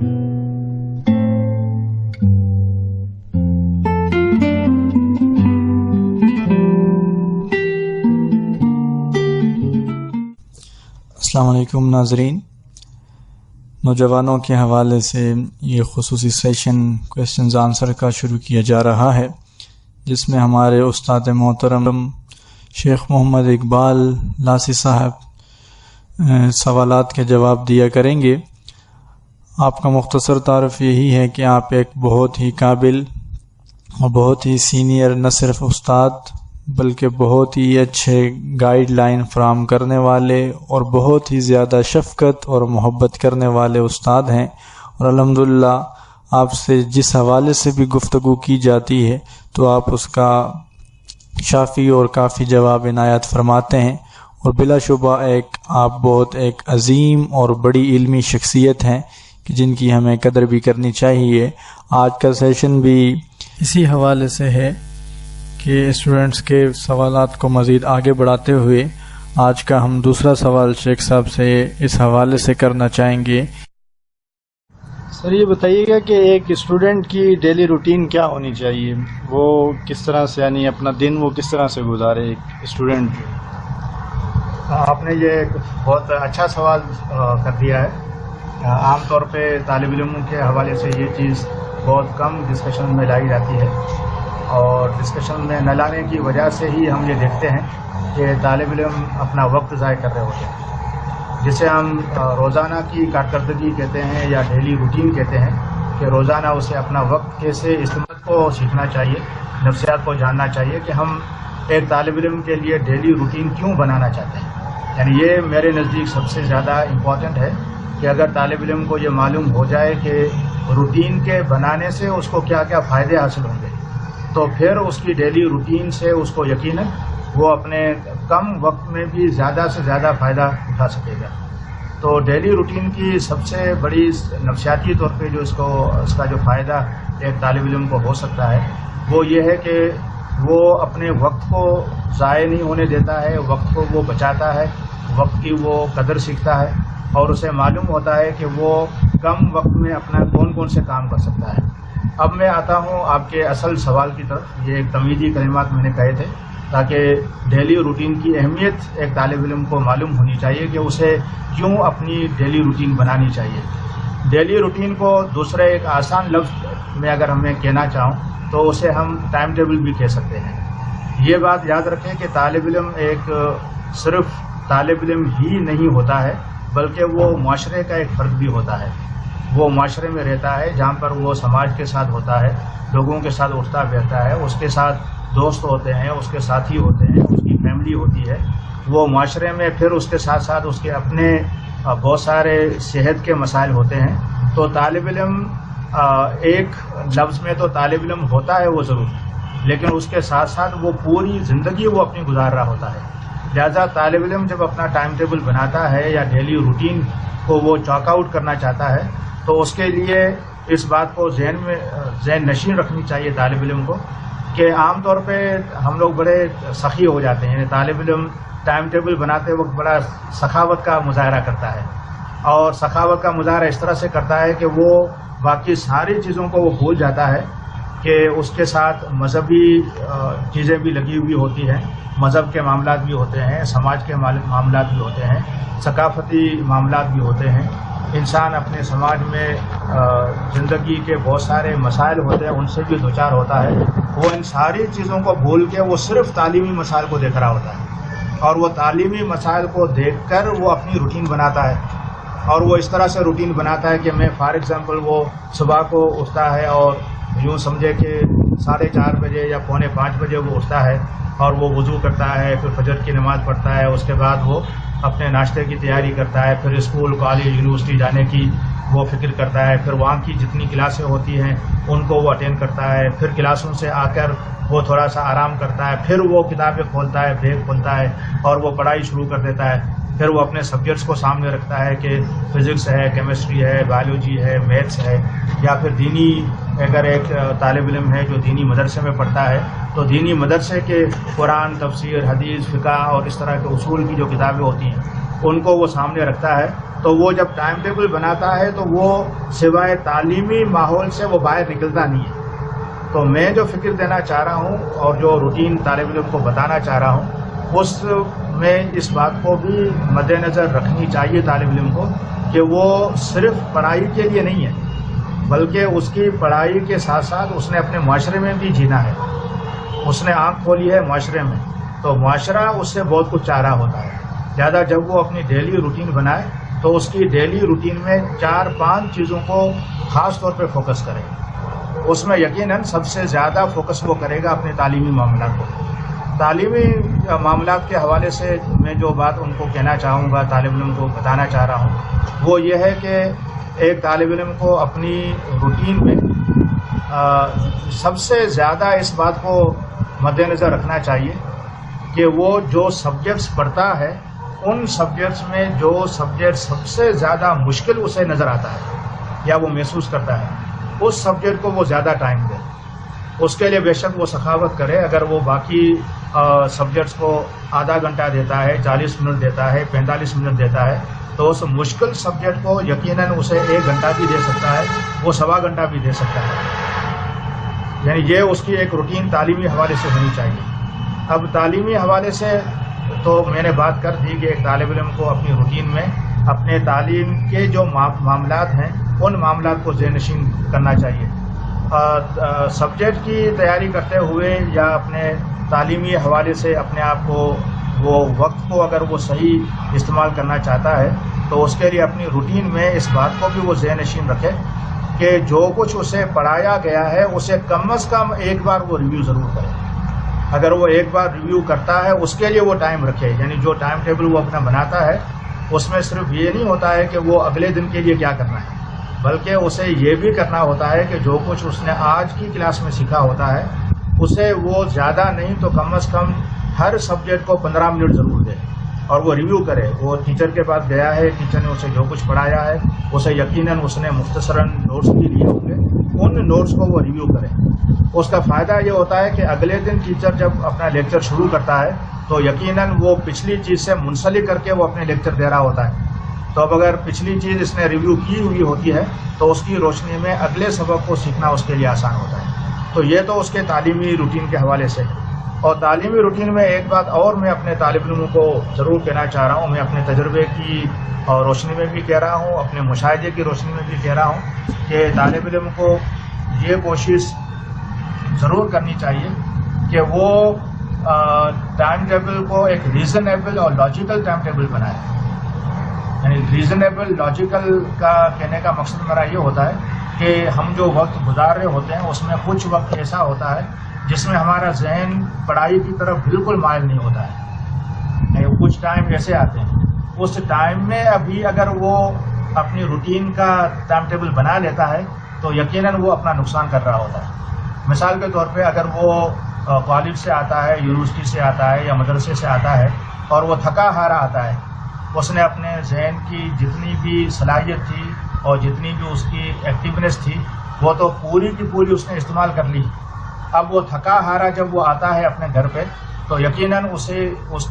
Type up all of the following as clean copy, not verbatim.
السلام علیکم ناظرین، نوجوانوں کے حوالے سے یہ خصوصی سیشن کویسچنز آنسر کا شروع کیا جا رہا ہے، جس میں ہمارے استاد محترم شیخ محمد اقبال لاسی صاحب سوالات کے جواب دیا کریں گے۔ آپ کا مختصر تعارف یہی ہے کہ آپ ایک بہت ہی قابل اور بہت ہی سینئر نہ صرف استاد بلکہ بہت ہی اچھے گائیڈ لائن فراہم کرنے والے اور بہت ہی زیادہ شفقت اور محبت کرنے والے استاد ہیں، اور الحمدللہ آپ سے جس حوالے سے بھی گفتگو کی جاتی ہے تو آپ اس کا شافی اور کافی جواب عنایت فرماتے ہیں، اور بلا شبہ آپ بہت ایک عظیم اور بڑی علمی شخصیت ہیں کہ جن کی ہمیں قدر بھی کرنی چاہیے۔ آج کا سیشن بھی اسی حوالے سے ہے کہ اسٹوڈنٹس کے سوالات کو مزید آگے بڑھاتے ہوئے آج کا ہم دوسرا سوال شیخ صاحب سے اس حوالے سے کرنا چاہیں گے۔ سر یہ بتائیے گا کہ ایک اسٹوڈنٹ کی ڈیلی روٹین کیا ہونی چاہیے، وہ کس طرح سے یعنی اپنا دن وہ کس طرح سے گزارے ایک اسٹوڈنٹ؟ آپ نے یہ ایک بہت اچھا سوال کر دیا ہے۔ عام طور پہ طالب علموں کے حوالے سے یہ چیز بہت کم ڈسکشن میں لائی جاتی ہے، اور ڈسکشن میں نہ لانے کی وجہ سے ہی ہم یہ دیکھتے ہیں کہ طالب علم اپنا وقت ضائع کر رہے ہوتے ہیں، جسے ہم روزانہ کی کارکردگی کہتے ہیں یا ڈیلی روٹین کہتے ہیں، کہ روزانہ اسے اپنا وقت کیسے استعمال کو سیکھنا چاہیے، نفسیات کو جاننا چاہیے کہ ہم ایک طالب علم کے لیے ڈیلی روٹین کیوں بنانا چاہتے ہیں۔ یعنی یہ میرے نزدیک سب سے زیادہ امپورٹنٹ ہے کہ اگر طالب علم کو یہ معلوم ہو جائے کہ روٹین کے بنانے سے اس کو کیا کیا فائدے حاصل ہوں گے، تو پھر اس کی ڈیلی روٹین سے اس کو یقیناً وہ اپنے کم وقت میں بھی زیادہ سے زیادہ فائدہ اٹھا سکے گا۔ تو ڈیلی روٹین کی سب سے بڑی نفسیاتی طور پہ جو اس کا جو فائدہ ایک طالب علم کو ہو سکتا ہے وہ یہ ہے کہ وہ اپنے وقت کو ضائع نہیں ہونے دیتا ہے، وقت کو وہ بچاتا ہے، وقت کی وہ قدر سیکھتا ہے، اور اسے معلوم ہوتا ہے کہ وہ کم وقت میں اپنا کون کون سے کام کر سکتا ہے۔ اب میں آتا ہوں آپ کے اصل سوال کی طرف۔ یہ ایک تمہیدی کلمات میں نے کہے تھے تاکہ ڈیلی روٹین کی اہمیت ایک طالب علم کو معلوم ہونی چاہیے کہ اسے کیوں اپنی ڈیلی روٹین بنانی چاہیے۔ ڈیلی روٹین کو دوسرے ایک آسان لفظ میں اگر ہمیں کہنا چاہوں تو اسے ہم ٹائم ٹیبل بھی کہہ سکتے ہیں۔ یہ بات یاد رکھیں کہ طالب علم ایک صرف طالب علم ہی نہیں ہوتا ہے بلکہ وہ معاشرے کا ایک فرد بھی ہوتا ہے۔ وہ معاشرے میں رہتا ہے جہاں پر وہ سماج کے ساتھ ہوتا ہے، لوگوں کے ساتھ اٹھتا بیٹھتا ہے، اس کے ساتھ دوست ہوتے ہیں، اس کے ساتھی ہوتے ہیں، اس کی فیملی ہوتی ہے۔ وہ معاشرے میں پھر اس کے ساتھ ساتھ اس کے اپنے بہت سارے صحت کے مسائل ہوتے ہیں۔ تو طالب علم ایک لفظ میں تو طالب علم ہوتا ہے وہ ضرور، لیکن اس کے ساتھ ساتھ وہ پوری زندگی وہ اپنی گزار رہا ہوتا ہے۔ لہذا طالب علم جب اپنا ٹائم ٹیبل بناتا ہے یا ڈیلی روٹین کو وہ چاک آؤٹ کرنا چاہتا ہے تو اس کے لیے اس بات کو ذہن نشین رکھنی چاہیے طالب علم کو کہ عام طور پہ ہم لوگ بڑے سخی ہو جاتے ہیں۔ یعنی طالب علم ٹائم ٹیبل بناتے وقت بڑا سخاوت کا مظاہرہ کرتا ہے، اور سخاوت کا مظاہرہ اس طرح سے کرتا ہے کہ وہ باقی ساری چیزوں کو وہ بھول جاتا ہے کہ اس کے ساتھ مذہبی چیزیں بھی لگی ہوئی ہوتی ہیں، مذہب کے معاملات بھی ہوتے ہیں، سماج کے معاملات بھی ہوتے ہیں، ثقافتی معاملات بھی ہوتے ہیں۔ انسان اپنے سماج میں زندگی کے بہت سارے مسائل ہوتے ہیں، ان سے بھی دوچار ہوتا ہے۔ وہ ان ساری چیزوں کو بھول کے وہ صرف تعلیمی مسائل کو دیکھ رہا ہوتا ہے، اور وہ تعلیمی مسائل کو دیکھ کر وہ اپنی روٹین بناتا ہے، اور وہ اس طرح سے روٹین بناتا ہے کہ میں فار ایگزامپل وہ صبح کو اٹھتا ہے اور یوں سمجھے کہ 4:30 بجے یا 4:45 بجے وہ اٹھتا ہے اور وہ وضو کرتا ہے، پھر فجر کی نماز پڑھتا ہے، اس کے بعد وہ اپنے ناشتے کی تیاری کرتا ہے، پھر اسکول کالج یونیورسٹی جانے کی وہ فکر کرتا ہے، پھر وہاں کی جتنی کلاسیں ہوتی ہیں ان کو وہ اٹینڈ کرتا ہے، پھر کلاسوں سے آ کر وہ تھوڑا سا آرام کرتا ہے، پھر وہ کتابیں کھولتا ہے، بیگ کھولتا ہے اور وہ پڑھائی شروع کر دیتا ہے۔ پھر وہ اپنے سبجیکٹس کو سامنے رکھتا ہے کہ فزکس ہے، کیمسٹری ہے، بایولوجی ہے، میتھس ہے، یا پھر دینی اگر ایک طالب علم ہے جو دینی مدرسے میں پڑھتا ہے تو دینی مدرسے کے قرآن، تفسیر، حدیث، فقہ اور اس طرح کے اصول کی جو کتابیں ہوتی ہیں ان کو وہ سامنے رکھتا ہے، تو وہ جب ٹائم ٹیبل بناتا ہے تو وہ سوائے تعلیمی ماحول سے وہ باہر نکلتا نہیں ہے. تو میں جو فکر دینا چاہ رہا ہوں اور جو روٹین طالب علم کو بتانا چاہ رہا ہوں اس میں اس بات کو بھی مد نظر رکھنی چاہیے طالب علم کو کہ وہ صرف پڑھائی کے لیے نہیں ہے بلکہ اس کی پڑھائی کے ساتھ ساتھ اس نے اپنے معاشرے میں بھی جینا ہے. اس نے آنکھ کھولی ہے معاشرے میں تو معاشرہ اس سے بہت کچھ چاہ رہا ہوتا ہے. لہٰذا جب وہ اپنی ڈیلی روٹین بنائے تو اس کی ڈیلی روٹین میں 4-5 چیزوں کو خاص طور پہ فوکس کرے. اس میں یقیناً سب سے زیادہ فوکس وہ کرے گا اپنے تعلیمی معاملات کو. تعلیمی معاملات کے حوالے سے میں جو بات ان کو کہنا چاہوں گا طالب علم کو بتانا چاہ رہا ہوں وہ یہ ہے کہ ایک طالب علم کو اپنی روٹین میں سب سے زیادہ اس بات کو مد نظر رکھنا چاہیے کہ وہ جو سبجیکٹس پڑھتا ہے ان سبجیکٹس میں جو سبجیکٹ سب سے زیادہ مشکل اسے نظر آتا ہے یا وہ محسوس کرتا ہے اس سبجیکٹ کو وہ زیادہ ٹائم دے. اس کے لیے بے شک وہ سخاوت کرے. اگر وہ باقی سبجیکٹس کو آدھا گھنٹہ دیتا ہے 40 منٹ دیتا ہے 45 منٹ دیتا ہے تو اس مشکل سبجیکٹ کو یقیناً اسے 1 گھنٹہ بھی دے سکتا ہے وہ 1.25 گھنٹہ بھی دے سکتا ہے. یعنی یہ اس کی ایک روٹین تعلیمی حوالے سے ہونی چاہیے. اب تعلیمی حوالے سے تو میں نے بات کر دی کہ ایک طالب علم کو اپنی روٹین میں اپنے تعلیم کے جو معاملات ہیں ان معاملات کو ذہن نشین کرنا چاہیے. سبجیکٹ کی تیاری کرتے ہوئے یا اپنے تعلیمی حوالے سے اپنے آپ کو وہ وقت کو اگر وہ صحیح استعمال کرنا چاہتا ہے تو اس کے لیے اپنی روٹین میں اس بات کو بھی وہ ذہن نشین رکھے کہ جو کچھ اسے پڑھایا گیا ہے اسے کم از کم ایک بار وہ ریویو ضرور کرے. اگر وہ ایک بار ریویو کرتا ہے اس کے لیے وہ ٹائم رکھے. یعنی جو ٹائم ٹیبل وہ اپنا بناتا ہے اس میں صرف یہ نہیں ہوتا ہے کہ وہ اگلے دن کے لیے کیا کرنا ہے بلکہ اسے یہ بھی کرنا ہوتا ہے کہ جو کچھ اس نے آج کی کلاس میں سیکھا ہوتا ہے اسے وہ زیادہ نہیں تو کم از کم ہر سبجیکٹ کو 15 منٹ ضرور دے اور وہ ریویو کرے. وہ ٹیچر کے پاس گیا ہے ٹیچر نے اسے جو کچھ پڑھایا ہے اسے یقیناً اس نے مختصراً نوٹس بھی لیے ہوں گے ان نوٹس کو وہ ریویو کرے. اس کا فائدہ یہ ہوتا ہے کہ اگلے دن ٹیچر جب اپنا لیکچر شروع کرتا ہے تو یقیناً وہ پچھلی چیز سے منسلک کر کے وہ اپنے لیکچر دے رہا ہوتا ہے. تو اب اگر پچھلی چیز اس نے ریویو کی ہوئی ہوتی ہے تو اس کی روشنی میں اگلے سبق کو سیکھنا اس کے لیے آسان ہوتا ہے. تو یہ تو اس کے تعلیمی روٹین کے حوالے سے ہے. اور تعلیمی روٹین میں ایک بات اور میں اپنے طالب علموں کو ضرور کہنا چاہ رہا ہوں. میں اپنے تجربے کی روشنی میں بھی کہہ رہا ہوں اپنے مشاہدے کی روشنی میں بھی کہہ رہا ہوں کہ طالب علم کو یہ کوشش ضرور کرنی چاہیے کہ وہ ٹائم ٹیبل کو ایک ریزنیبل اور لاجیکل ٹائم ٹیبل بنائے. یعنی ریزنیبل لاجیکل کا کہنے کا مقصد میرا یہ ہوتا ہے کہ ہم جو وقت گزار رہے ہوتے ہیں اس میں کچھ وقت ایسا ہوتا ہے جس میں ہمارا ذہن پڑھائی کی طرف بالکل مائل نہیں ہوتا ہے. کچھ ٹائم ایسے آتے ہیں اس ٹائم میں ابھی اگر وہ اپنی روٹین کا ٹائم ٹیبل بنا لیتا ہے تو یقیناً وہ اپنا نقصان کر رہا ہوتا ہے. مثال کے طور پہ اگر وہ کالج سے آتا ہے یونیورسٹی سے آتا ہے یا مدرسے سے آتا ہے اور وہ تھکا ہارا آتا ہے اس نے اپنے ذہن کی جتنی بھی صلاحیت تھی اور جتنی بھی اس کی ایکٹیونیس تھی وہ تو پوری کی پوری اس نے استعمال کر لی. اب وہ تھکا ہارا جب وہ آتا ہے اپنے گھر پہ تو یقیناً اسے اس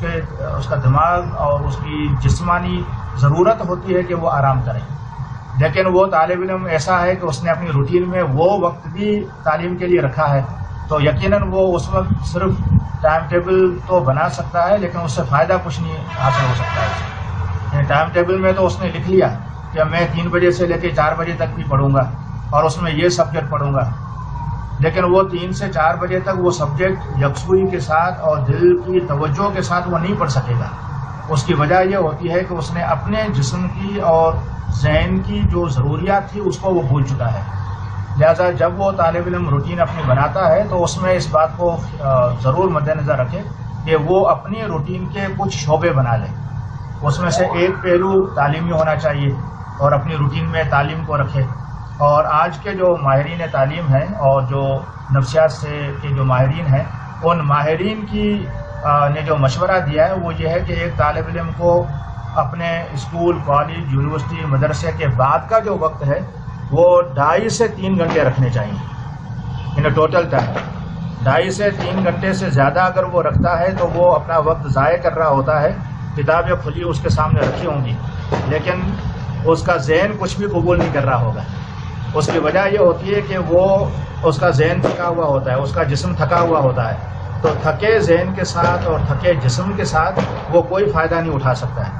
کا دماغ اور اس کی جسمانی ضرورت ہوتی ہے کہ وہ آرام کرے. لیکن وہ طالب علم ایسا ہے کہ اس نے اپنی روٹین میں وہ وقت بھی تعلیم کے لیے رکھا ہے تو یقیناً وہ اس وقت صرف ٹائم ٹیبل تو بنا سکتا ہے لیکن اس سے فائدہ کچھ نہیں حاصل ہو سکتا ہے. یعنی ٹائم ٹیبل میں تو اس نے لکھ لیا کہ میں 3 بجے سے لے کے 4 بجے تک بھی پڑھوں گا اور اس میں یہ سبجیکٹ پڑھوں گا لیکن وہ 3 سے 4 بجے تک وہ سبجیکٹ یکسوئی کے ساتھ اور دل کی توجہ کے ساتھ وہ نہیں پڑھ سکے گا. اس کی وجہ یہ ہوتی ہے کہ اس نے اپنے جسم کی اور ذہن کی جو ضروریات تھی اس کو وہ بھول چکا ہے. لہذا جب وہ طالب علم روٹین اپنی بناتا ہے تو اس میں اس بات کو ضرور مد نظر رکھے کہ وہ اپنی روٹین کے کچھ شعبے بنا لے. اس میں سے ایک پہلو تعلیمی ہونا چاہیے اور اپنی روٹین میں تعلیم کو رکھے. اور آج کے جو ماہرین تعلیم ہیں اور جو نفسیات سے کے جو ماہرین ہیں ان ماہرین کی نے جو مشورہ دیا ہے وہ یہ ہے کہ ایک طالب علم کو اپنے اسکول کالج یونیورسٹی مدرسے کے بعد کا جو وقت ہے وہ 2.5 سے 3 گھنٹے رکھنے چاہیے ان ٹوٹل ٹائم. 2.5 سے 3 گھنٹے سے زیادہ اگر وہ رکھتا ہے تو وہ اپنا وقت ضائع کر رہا ہوتا ہے. کتابیں کھلی اس کے سامنے رکھی ہوں گی لیکن اس کا ذہن کچھ بھی قبول نہیں کر رہا ہوگا. اس کی وجہ یہ ہوتی ہے کہ وہ اس کا ذہن تھکا ہوا ہوتا ہے, اس کا جسم تھکا ہوا ہوتا ہے. تو تھکے ذہن کے ساتھ اور تھکے جسم کے ساتھ وہ کوئی فائدہ نہیں اٹھا سکتا ہے.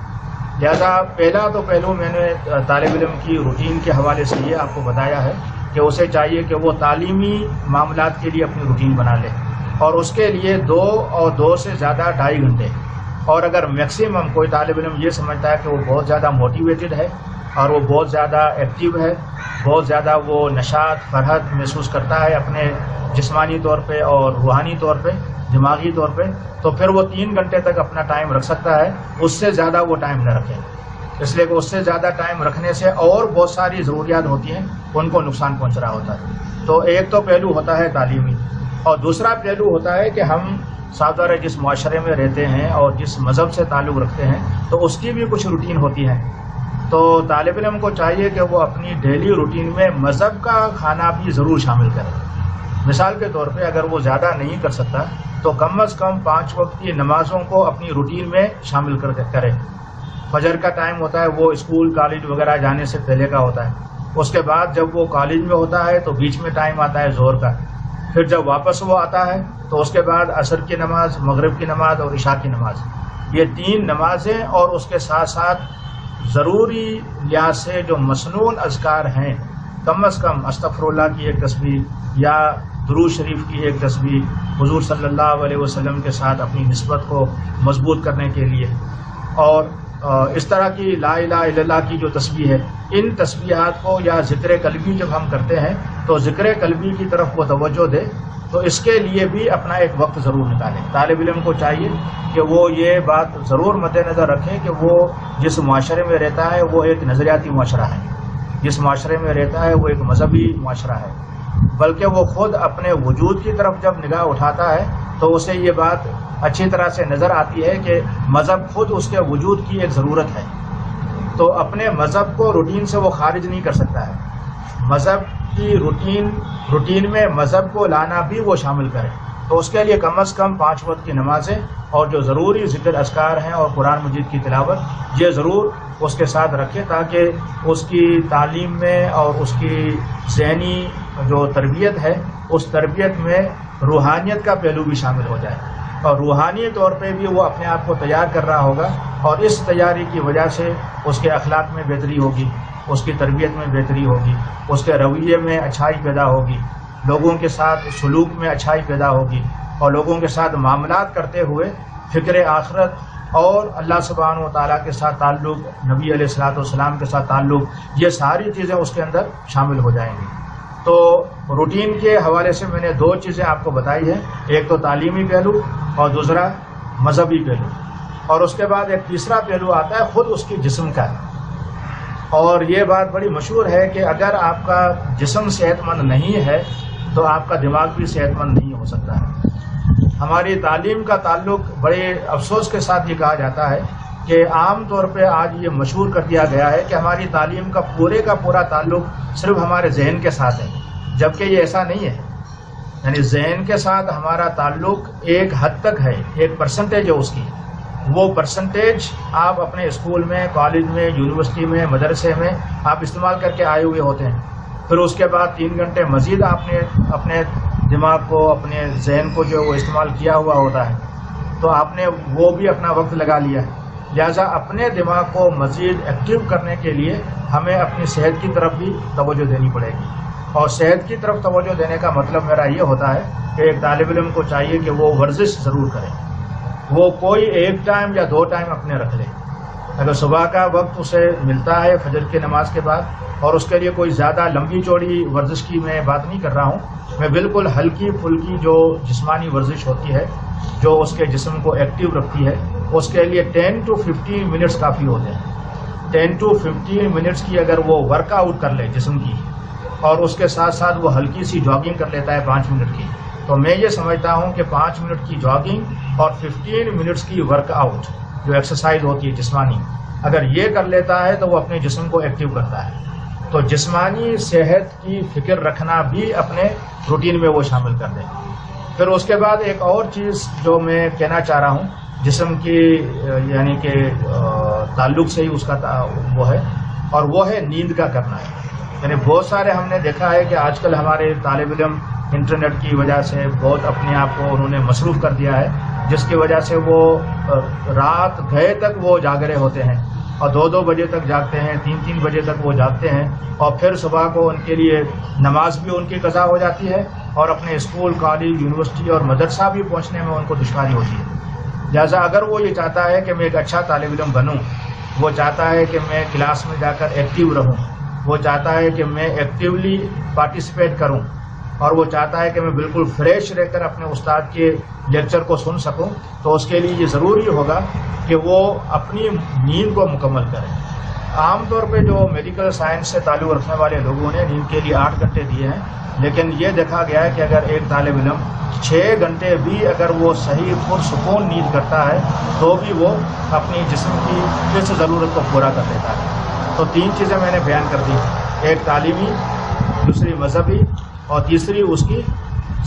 لہذا پہلا تو پہلو میں نے طالب علم کی روٹین کے حوالے سے یہ آپ کو بتایا ہے کہ اسے چاہیے کہ وہ تعلیمی معاملات کے لیے اپنی روٹین بنا لے, اور اس کے لیے 2 اور 2 سے زیادہ 2.5 گھنٹے. اور اگر میکسیمم کوئی طالب علم یہ سمجھتا ہے کہ وہ بہت زیادہ موٹیویٹڈ ہے اور وہ بہت زیادہ ایکٹیو ہے, بہت زیادہ وہ نشاط فرحت محسوس کرتا ہے اپنے جسمانی طور پہ اور روحانی طور پہ, دماغی طور پہ, تو پھر وہ 3 گھنٹے تک اپنا ٹائم رکھ سکتا ہے. اس سے زیادہ وہ ٹائم نہ رکھے, اس لیے کہ اس سے زیادہ ٹائم رکھنے سے اور بہت ساری ضروریات ہوتی ہیں, ان کو نقصان پہنچ رہا ہوتا ہے. تو ایک تو پہلو ہوتا ہے تعلیمی, اور دوسرا پہلو ہوتا ہے کہ ہم ساتھ جس معاشرے میں رہتے ہیں اور جس مذہب سے تعلق رکھتے ہیں تو اس کی بھی کچھ روٹین ہوتی ہے. تو طالب علم کو چاہیے کہ وہ اپنی ڈیلی روٹین میں مذہب کا کھانا بھی ضرور شامل کرے. مثال کے طور پہ اگر وہ زیادہ نہیں کر سکتا تو کم از کم 5 وقت کی نمازوں کو اپنی روٹین میں شامل کرے. فجر کا ٹائم ہوتا ہے وہ اسکول کالج وغیرہ جانے سے پہلے کا ہوتا ہے. اس کے بعد جب وہ کالج میں ہوتا ہے تو بیچ میں ٹائم آتا ہے ظہر کا. پھر جب واپس وہ آتا ہے تو اس کے بعد عصر کی نماز, مغرب کی نماز اور عشاء کی نماز, یہ 3 نمازیں, اور اس کے ساتھ ساتھ ضروری لحاظ سے جو مسنون اذکار ہیں, کم از کم استغفر اللہ کی ایک تسبیح یا درود شریف کی ایک تسبیح, حضور صلی اللہ علیہ وسلم کے ساتھ اپنی نسبت کو مضبوط کرنے کے لیے, اور اس طرح کی لا الہ الا اللہ کی جو تسبیح ہے, ان تسبیحات کو یا ذکر قلبی جب ہم کرتے ہیں تو ذکر قلبی کی طرف وہ توجہ دے, تو اس کے لیے بھی اپنا ایک وقت ضرور نکالیں. طالب علم کو چاہیے کہ وہ یہ بات ضرور مد نظر رکھیں کہ وہ جس معاشرے میں رہتا ہے وہ ایک نظریاتی معاشرہ ہے, جس معاشرے میں رہتا ہے وہ ایک مذہبی معاشرہ ہے, بلکہ وہ خود اپنے وجود کی طرف جب نگاہ اٹھاتا ہے تو اسے یہ بات اچھی طرح سے نظر آتی ہے کہ مذہب خود اس کے وجود کی ایک ضرورت ہے. تو اپنے مذہب کو روٹین سے وہ خارج نہیں کر سکتا ہے. مذہب کی روٹین میں مذہب کو لانا بھی وہ شامل کرے. تو اس کے لیے کم از کم 5 وقت کی نمازیں اور جو ضروری ذکر اذکار ہیں اور قرآن مجید کی تلاوت, یہ ضرور اس کے ساتھ رکھے تاکہ اس کی تعلیم میں اور اس کی ذہنی جو تربیت ہے اس تربیت میں روحانیت کا پہلو بھی شامل ہو جائے, اور روحانی طور پہ بھی وہ اپنے آپ کو تیار کر رہا ہوگا, اور اس تیاری کی وجہ سے اس کے اخلاق میں بہتری ہوگی, اس کی تربیت میں بہتری ہوگی, اس کے رویے میں اچھائی پیدا ہوگی, لوگوں کے ساتھ سلوک میں اچھائی پیدا ہوگی, اور لوگوں کے ساتھ معاملات کرتے ہوئے فکر آخرت اور اللہ سبحانہ و تعالیٰ کے ساتھ تعلق, نبی علیہ الصلوۃ والسلام کے ساتھ تعلق, یہ ساری چیزیں اس کے اندر شامل ہو جائیں گی. تو روٹین کے حوالے سے میں نے 2 چیزیں آپ کو بتائی ہیں, ایک تو تعلیمی پہلو اور دوسرا مذہبی پہلو, اور اس کے بعد ایک تیسرا پہلو آتا ہے خود اس کی جسم کا. اور یہ بات بڑی مشہور ہے کہ اگر آپ کا جسم صحت مند نہیں ہے تو آپ کا دماغ بھی صحت مند نہیں ہو سکتا ہے. ہماری تعلیم کا تعلق بڑے افسوس کے ساتھ یہ کہا جاتا ہے کہ عام طور پہ آج یہ مشہور کر دیا گیا ہے کہ ہماری تعلیم کا پورا تعلق صرف ہمارے ذہن کے ساتھ ہے, جبکہ یہ ایسا نہیں ہے. یعنی ذہن کے ساتھ ہمارا تعلق ایک حد تک ہے, ایک پرسنٹیج ہے اس کی. وہ پرسنٹیج آپ اپنے اسکول میں, کالج میں, یونیورسٹی میں, مدرسے میں آپ استعمال کر کے آئے ہوئے ہوتے ہیں. پھر اس کے بعد 3 گھنٹے مزید آپ نے اپنے دماغ کو, اپنے ذہن کو جو وہ استعمال کیا ہوا ہوتا ہے, تو آپ نے وہ بھی اپنا وقت لگا لیا ہے. لہٰذا اپنے دماغ کو مزید ایکٹیو کرنے کے لیے ہمیں اپنی صحت کی طرف بھی توجہ دینی پڑے گی. اور صحت کی طرف توجہ دینے کا مطلب میرا یہ ہوتا ہے کہ ایک طالب علم کو چاہیے کہ وہ ورزش ضرور کرے. وہ کوئی 1 ٹائم یا 2 ٹائم اپنے رکھ لے. اگر صبح کا وقت اسے ملتا ہے فجر کی نماز کے بعد, اور اس کے لیے کوئی زیادہ لمبی چوڑی ورزش کی میں بات نہیں کر رہا ہوں, میں بالکل ہلکی پھلکی جو جسمانی ورزش ہوتی ہے جو اس کے جسم کو ایکٹیو رکھتی ہے, اس کے لیے 10 to 15 منٹس کافی ہوتے ہیں. 10 to 15 منٹس کی اگر وہ ورک آؤٹ کر لے جسم کی, اور اس کے ساتھ ساتھ وہ ہلکی سی جاگنگ کر لیتا ہے 5 منٹ کی, تو میں یہ سمجھتا ہوں کہ 5 منٹ کی جاگنگ اور 15 منٹس کی ورک آؤٹ جو ایکسرسائز ہوتی ہے جسمانی, اگر یہ کر لیتا ہے تو وہ اپنے جسم کو ایکٹیو کرتا ہے. تو جسمانی صحت کی فکر رکھنا بھی اپنے روٹین میں وہ شامل کر دیں. پھر اس کے بعد ایک اور چیز جو میں کہنا چاہ رہا ہوں جسم کی یعنی کہ تعلق سے ہی اس کا وہ ہے اور وہ ہے نیند کا کرنا ہے. یعنی بہت سارے ہم نے دیکھا ہے کہ آج کل ہمارے طالب علم انٹرنیٹ کی وجہ سے بہت اپنے آپ کو انہوں نے مصروف کر دیا ہے، جس کی وجہ سے وہ رات گئے تک وہ جاگرے ہوتے ہیں اور 2-2 بجے تک جاگتے ہیں، 3-3 بجے تک وہ جاگتے ہیں، اور پھر صبح کو ان کے لیے نماز بھی ان کی قضا ہو جاتی ہے اور اپنے اسکول، کالج، یونیورسٹی اور مدرسہ بھی پہنچنے میں ان کو دشواری ہوتی ہے. لہٰذا اگر وہ یہ چاہتا ہے کہ میں ایک اچھا طالب علم بنوں، وہ چاہتا ہے کہ میں کلاس میں جا کر ایکٹیو رہوں، وہ چاہتا ہے کہ میں ایکٹیولی پارٹیسپیٹ کروں، اور وہ چاہتا ہے کہ میں بالکل فریش رہ کر اپنے استاد کے لیکچر کو سن سکوں، تو اس کے لیے یہ ضروری ہوگا کہ وہ اپنی نیند کو مکمل کرے. عام طور پہ جو میڈیکل سائنس سے تعلق رکھنے والے لوگوں نے نیند کے لیے 8 گھنٹے دیے ہیں، لیکن یہ دیکھا گیا ہے کہ اگر ایک طالب علم 6 گھنٹے بھی اگر وہ صحیح پرسکون نیند کرتا ہے تو بھی وہ اپنی جسم کی اس ضرورت کو پورا کر لیتا ہے. تو 3 چیزیں میں نے بیان کر دی، ایک تعلیمی، دوسری مذہبی، اور تیسری اس کی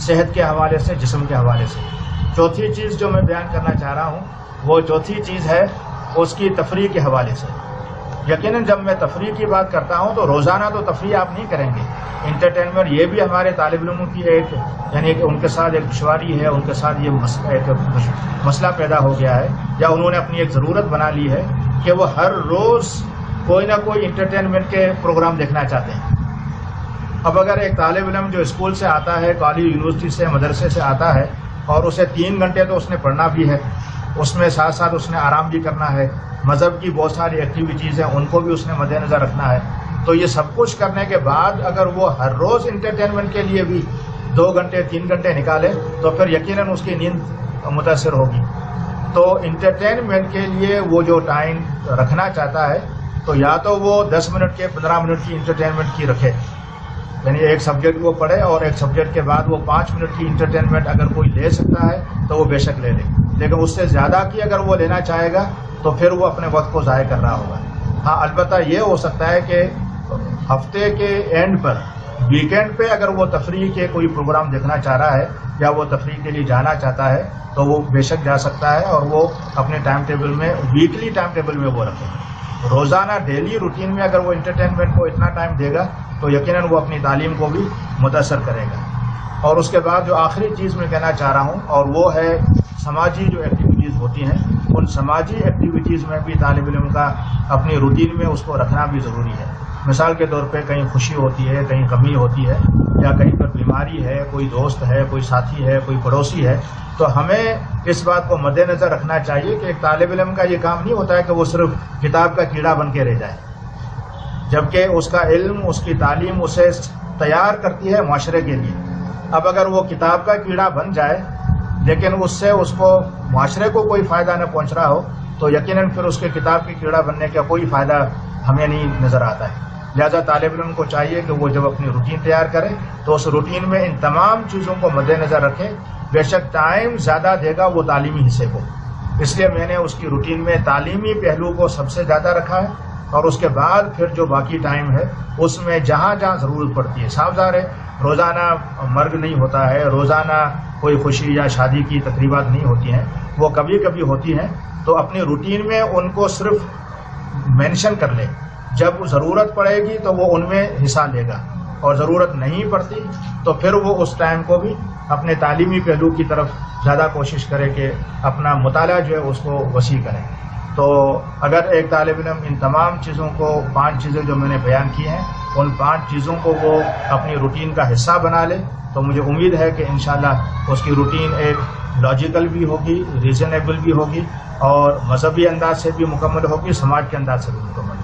صحت کے حوالے سے، جسم کے حوالے سے. چوتھی چیز جو میں بیان کرنا چاہ رہا ہوں وہ چوتھی چیز ہے اس کی تفریح کے حوالے سے. یقیناً جب میں تفریح کی بات کرتا ہوں تو روزانہ تو تفریح آپ نہیں کریں گے. انٹرٹینمنٹ یہ بھی ہمارے طالب علموں کی ایک، یعنی کہ ان کے ساتھ ایک دشواری ہے، ان کے ساتھ یہ ایک مسئلہ پیدا ہو گیا ہے، یا انہوں نے اپنی ایک ضرورت بنا لی ہے کہ وہ ہر روز کوئی نہ کوئی انٹرٹینمنٹ کے پروگرام دیکھنا چاہتے ہیں. اب اگر ایک طالب علم جو اسکول سے آتا ہے، کالج، یونیورسٹی سے، مدرسے سے آتا ہے، اور اسے 3 گھنٹے تو اس نے پڑھنا بھی ہے، اس میں ساتھ ساتھ اس نے آرام بھی کرنا ہے، مذہب کی بہت ساری ایکٹیویٹیز ہیں ان کو بھی اس نے مد نظر رکھنا ہے، تو یہ سب کچھ کرنے کے بعد اگر وہ ہر روز انٹرٹینمنٹ کے لیے بھی 2 گھنٹے 3 گھنٹے نکالے تو پھر یقیناً اس کی نیند متاثر ہوگی. تو انٹرٹینمنٹ کے لیے وہ جو ٹائم رکھنا چاہتا ہے تو یا تو وہ 10 منٹ کے 15 منٹ کی انٹرٹینمنٹ کی رکھے، یعنی ایک سبجیکٹ وہ پڑھے اور ایک سبجیکٹ کے بعد وہ 5 منٹ کی انٹرٹینمنٹ اگر کوئی لے سکتا ہے تو وہ بے شک لے لے، لیکن اس سے زیادہ کی اگر وہ لینا چاہے گا تو پھر وہ اپنے وقت کو ضائع کر رہا ہوگا. ہاں البتہ یہ ہو سکتا ہے کہ ہفتے کے اینڈ پر، ویکینڈ پہ اگر وہ تفریح کے کوئی پروگرام دیکھنا چاہ رہا ہے یا وہ تفریح کے لیے جانا چاہتا ہے تو وہ بے شک جا سکتا ہے، اور وہ اپنے ٹائم ٹیبل میں، ویکلی ٹائم ٹیبل میں وہ رکھے. روزانہ ڈیلی روٹین میں اگر وہ انٹرٹینمنٹ کو اتنا ٹائم دے گا تو یقیناً وہ اپنی تعلیم کو بھی متاثر کرے گا. اور اس کے بعد جو آخری چیز میں کہنا چاہ رہا ہوں، اور وہ ہے سماجی جو ایکٹیویٹیز ہوتی ہیں، ان سماجی ایکٹیویٹیز میں بھی طالب علم کا اپنی روٹین میں اس کو رکھنا بھی ضروری ہے. مثال کے طور پہ کہیں خوشی ہوتی ہے، کہیں غمی ہوتی ہے، یا کہیں پر بیماری ہے، کوئی دوست ہے، کوئی ساتھی ہے، کوئی پڑوسی ہے، تو ہمیں اس بات کو مد نظر رکھنا چاہیے کہ ایک طالب علم کا یہ کام نہیں ہوتا ہے کہ وہ صرف کتاب کا کیڑا بن کے رہ جائے، جبکہ اس کا علم، اس کی تعلیم اسے تیار کرتی ہے معاشرے کے لیے. اب اگر وہ کتاب کا کیڑا بن جائے لیکن اس سے اس کو معاشرے کو کوئی فائدہ نہ پہنچ رہا ہو تو یقیناً پھر اس کے کتاب کے کیڑا بننے کا کوئی فائدہ ہمیں نہیں نظر آتا ہے. لہذا طالب علم کو چاہیے کہ وہ جب اپنی روٹین تیار کرے تو اس روٹین میں ان تمام چیزوں کو مد نظر رکھے. بے شک ٹائم زیادہ دے گا وہ تعلیمی حصے کو، اس لیے میں نے اس کی روٹین میں تعلیمی پہلو کو سب سے زیادہ رکھا ہے، اور اس کے بعد پھر جو باقی ٹائم ہے اس میں جہاں جہاں ضرورت پڑتی ہے. صاف ظاہر ہے روزانہ مرگ نہیں ہوتا ہے، روزانہ کوئی خوشی یا شادی کی تقریبات نہیں ہوتی ہیں، وہ کبھی کبھی ہوتی ہیں، تو اپنی روٹین میں ان کو صرف مینشن کر لے. جب ضرورت پڑے گی تو وہ ان میں حصہ لے گا، اور ضرورت نہیں پڑتی تو پھر وہ اس ٹائم کو بھی اپنے تعلیمی پہلو کی طرف زیادہ کوشش کرے کہ اپنا مطالعہ جو ہے اس کو وسیع کرے. تو اگر ایک طالب علم ان تمام چیزوں کو، 5 چیزیں جو میں نے بیان کی ہیں، ان 5 چیزوں کو وہ اپنی روٹین کا حصہ بنا لے تو مجھے امید ہے کہ انشاءاللہ اس کی روٹین ایک لاجیکل بھی ہوگی، ریزنیبل بھی ہوگی، اور مذہبی انداز سے بھی مکمل ہوگی، سماج کے انداز سے بھی مکمل ہوگی.